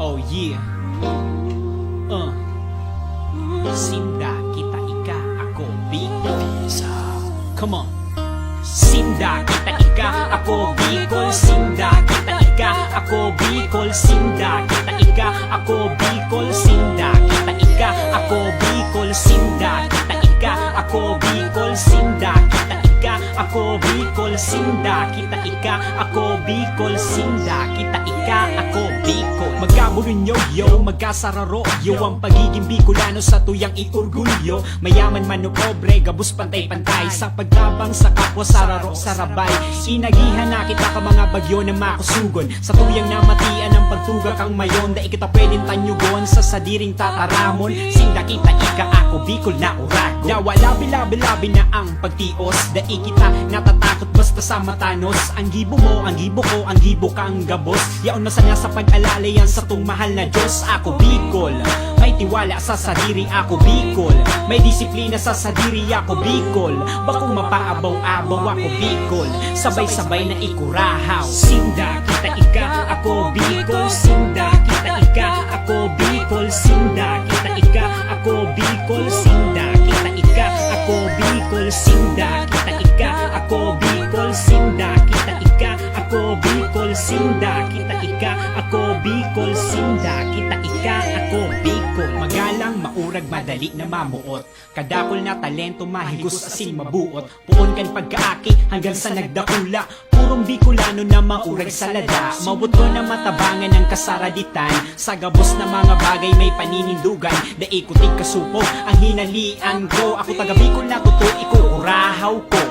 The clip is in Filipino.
Oh yeah. Sinda, kita, ika, ako, Bicol. Come on. Sinda, kita, ika, ako, Bicol. Sinda, kita, ika, ako, Bicol. Sinda, kita, ika, ako, Bicol. Sinda, kita, ika, ako, Bicol. Sinda, kita, ika, ako, Bicol. Sinda, kita, ika, ako, Bicol. Sinda, kita, ika, ako, Bicol. Sinda, kita, ika, ako, Bicol. Magkaburinyo, yo, magkasararo, yo. Ang pagiging Bicolano sa tuyang iorgulyo. Mayaman man o pobre, gabos pantay-pantay. Sa pagtabang sa kapwa, sararo, sarabay. Inagihan na kita ka mga bagyo na makusugon. Sa tuyang namatian ng pagtugak ang mayon. Da kita pwedeng tanyugon sa sadiring tataramon. Sinda, kita, ika, ako, Bicol na urago. Dawa, labi-labi-labi na ang pagtios. Da kita natatakot basta sa matanos. Ang gibo mo, ang gibo ko, ang gibo ka ang gabos. Yaon masanya sa pag-alala yan sa tung mahal na Diyos. Ako, Bicol, may tiwala sa sadiri. Ako, Bicol, may disiplina sa sadiri. Ako, Bicol, bakong mapaabaw-abaw. Ako, Bicol, sabay-sabay na ikurahaw. Sinda, kita, ika, ako, Bicol. Sinda, kita, ika, ako, Bicol. Sinda, kita, ika, ako, Bicol. Sinda, kita, ika, ako, Bicol. Sinda, kita, ika, ako, Bicol. Sinda, kita, ika, ako, Bicol. Sinda, kita, ika, ako, Bicol. Sinda, kita, ika, ako, Bicol. Magalang, maurag, madali na mamuot. Kadakol na talento, mahigos asin mabuot. Puon kan pagkaaki hanggang sa nagdakula. Purong Bicolano na maurag sa lada. Mabuto na matabangan ng kasaraditan. Sa gabos na mga bagay may paninindugan. Daikutig kasupog ang hinalian ko. Ako taga Bicol na totoo, ikukurahaw ko.